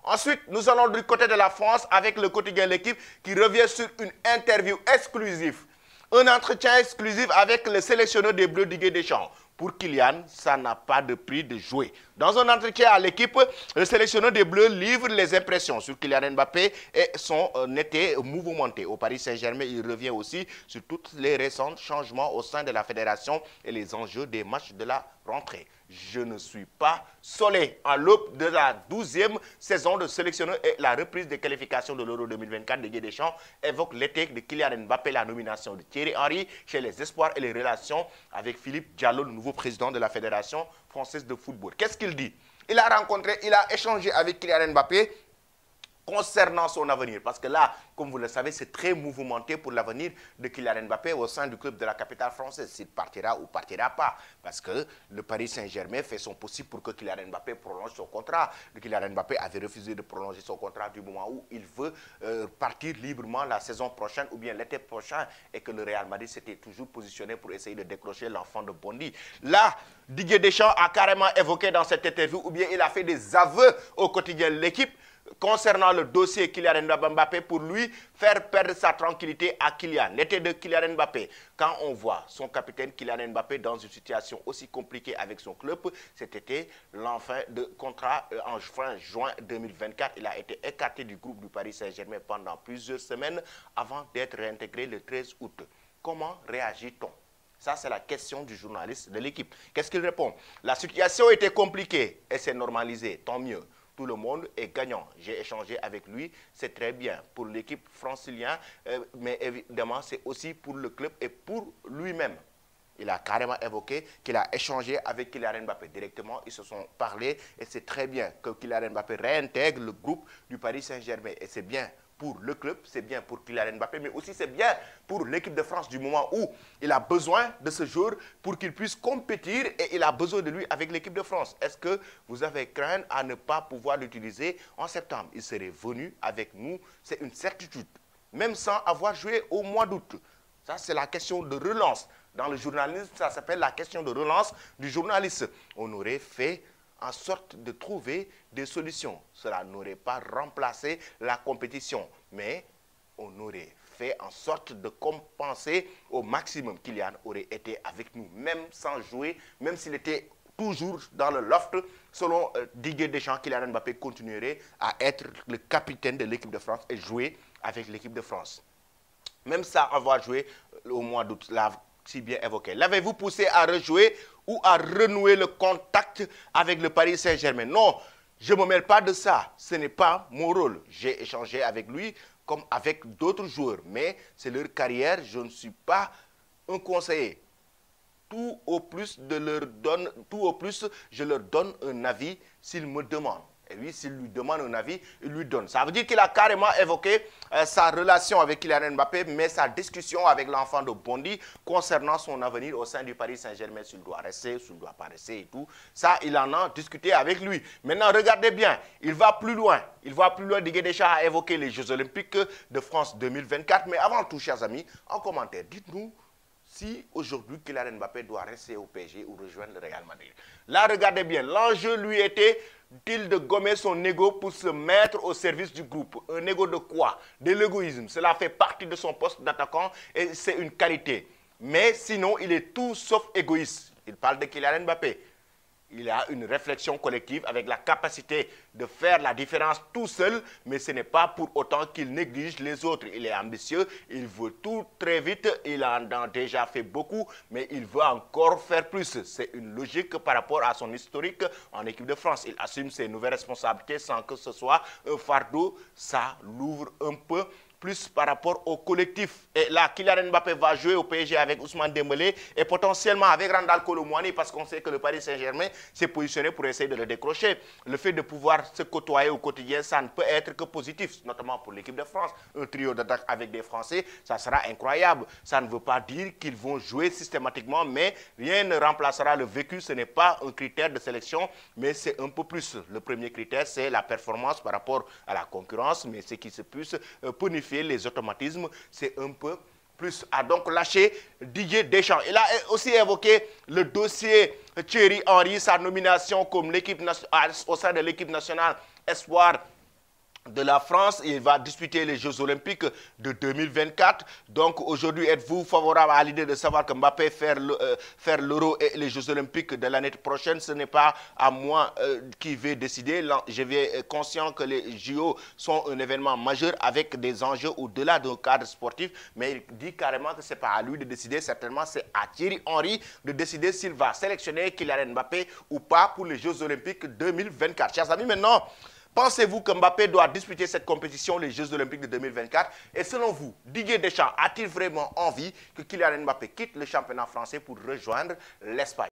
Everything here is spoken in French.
Ensuite, nous allons du côté de la France avec le quotidien L'Équipe qui revient sur une interview exclusive. Un entretien exclusif avec le sélectionneur des Bleus Didier Deschamps. Pour Kylian, ça n'a pas de prix de jouer. Dans un entretien à L'Équipe, le sélectionneur des Bleus livre les impressions sur Kylian Mbappé et son été mouvementé. Au Paris Saint-Germain, il revient aussi sur tous les récents changements au sein de la fédération et les enjeux des matchs de la rentrée. Je ne suis pas solé. En l'aube de la 12e saison de sélectionneur et la reprise des qualifications de l'Euro 2024, Didier Deschamps évoque l'été de Kylian Mbappé, la nomination de Thierry Henry chez les espoirs et les relations avec Philippe Diallo, le nouveau président de la Fédération française de football. Qu'est-ce qu'il dit? Il a échangé avec Kylian Mbappé concernant son avenir. Parce que là, comme vous le savez, c'est très mouvementé pour l'avenir de Kylian Mbappé au sein du club de la capitale française. S'il partira ou partira pas. Parce que le Paris Saint-Germain fait son possible pour que Kylian Mbappé prolonge son contrat. Kylian Mbappé avait refusé de prolonger son contrat du moment où il veut partir librement la saison prochaine ou bien l'été prochain et que le Real Madrid s'était toujours positionné pour essayer de décrocher l'enfant de Bondy. Là, Didier Deschamps a carrément évoqué dans cette interview ou bien il a fait des aveux au quotidien L'Équipe concernant le dossier Kylian Mbappé pour lui faire perdre sa tranquillité à Kylian. L'été de Kylian Mbappé, quand on voit son capitaine Kylian Mbappé dans une situation aussi compliquée avec son club, cet été, l'enfin de contrat en fin juin 2024, il a été écarté du groupe du Paris Saint-Germain pendant plusieurs semaines avant d'être réintégré le 13 août. Comment réagit-on? Ça, c'est la question du journaliste de L'Équipe. Qu'est-ce qu'il répond? La situation était compliquée et c'est normalisé, tant mieux. Tout le monde est gagnant. J'ai échangé avec lui, c'est très bien pour l'équipe francilienne, mais évidemment, c'est aussi pour le club et pour lui-même. Il a carrément évoqué qu'il a échangé avec Kylian Mbappé. Directement, ils se sont parlé et c'est très bien que Kylian Mbappé réintègre le groupe du Paris Saint-Germain. Et c'est bien pour le club, c'est bien pour Kylian Mbappé, mais aussi c'est bien pour l'équipe de France du moment où il a besoin de ce joueur pour qu'il puisse compétir et il a besoin de lui avec l'équipe de France. Est-ce que vous avez craint à ne pas pouvoir l'utiliser en septembre? Il serait venu avec nous, c'est une certitude, même sans avoir joué au mois d'août. Ça, c'est la question de relance. Dans le journalisme, ça s'appelle la question de relance du journaliste. On aurait fait en sorte de trouver des solutions. Cela n'aurait pas remplacé la compétition, mais on aurait fait en sorte de compenser au maximum. Kylian aurait été avec nous, même sans jouer, même s'il était toujours dans le loft. Selon Didier Deschamps, Kylian Mbappé continuerait à être le capitaine de l'équipe de France et jouer avec l'équipe de France. Même sans avoir joué au mois d'août, là, si bien évoqué. L'avez-vous poussé à rejouer ou à renouer le contact avec le Paris Saint-Germain? Non, je ne me mêle pas de ça. Ce n'est pas mon rôle. J'ai échangé avec lui comme avec d'autres joueurs. Mais c'est leur carrière. Je ne suis pas un conseiller. Tout au plus, je leur donne un avis s'ils me demandent. Et lui, s'il lui demande un avis, il lui donne. Ça veut dire qu'il a carrément évoqué sa relation avec Kylian Mbappé, mais sa discussion avec l'enfant de Bondy concernant son avenir au sein du Paris Saint-Germain, s'il doit rester, s'il ne doit pas rester et tout. Ça, il en a discuté avec lui. Maintenant, regardez bien, il va plus loin. Il va plus loin. Didier Deschamps a évoqué les Jeux Olympiques de France 2024. Mais avant tout, chers amis, en commentaire, dites-nous si aujourd'hui Kylian Mbappé doit rester au PSG ou rejoindre le Real Madrid. Là, regardez bien, l'enjeu lui était de gommer son ego pour se mettre au service du groupe. Un ego de quoi? De l'égoïsme. Cela fait partie de son poste d'attaquant et c'est une qualité. Mais sinon, il est tout sauf égoïste. Il parle de Kylian Mbappé. Il a une réflexion collective avec la capacité de faire la différence tout seul, mais ce n'est pas pour autant qu'il néglige les autres. Il est ambitieux, il veut tout très vite, il en a déjà fait beaucoup, mais il veut encore faire plus. C'est une logique par rapport à son historique en équipe de France. Il assume ses nouvelles responsabilités sans que ce soit un fardeau. Ça l'ouvre un peu plus par rapport au collectif. Et là, Kylian Mbappé va jouer au PSG avec Ousmane Dembélé et potentiellement avec Randal Kolo Muani parce qu'on sait que le Paris Saint-Germain s'est positionné pour essayer de le décrocher. Le fait de pouvoir se côtoyer au quotidien, ça ne peut être que positif, notamment pour l'équipe de France. Un trio d'attaque avec des Français, ça sera incroyable. Ça ne veut pas dire qu'ils vont jouer systématiquement, mais rien ne remplacera le vécu. Ce n'est pas un critère de sélection, mais c'est un peu plus. Le premier critère, c'est la performance par rapport à la concurrence, mais ce qui se puisse bonifier les automatismes, c'est un peu plus. A donc lâché Didier Deschamps. Il a aussi évoqué le dossier Thierry Henry, sa nomination comme au sein de l'équipe nationale espoir de la France. Il va disputer les Jeux Olympiques de 2024. Donc aujourd'hui, êtes-vous favorable à l'idée de savoir que Mbappé faire l'Euro et les Jeux Olympiques de l'année prochaine? Ce n'est pas à moi qui vais décider. Je vais conscient que les JO sont un événement majeur avec des enjeux au-delà d'un cadre sportif. Mais il dit carrément que ce n'est pas à lui de décider. Certainement, c'est à Thierry Henry de décider s'il va sélectionner Kylian Mbappé ou pas pour les Jeux Olympiques 2024. Chers amis, maintenant, pensez-vous que Mbappé doit disputer cette compétition, les Jeux Olympiques de 2024? Et selon vous, Didier Deschamps a-t-il vraiment envie que Kylian Mbappé quitte le championnat français pour rejoindre l'Espagne?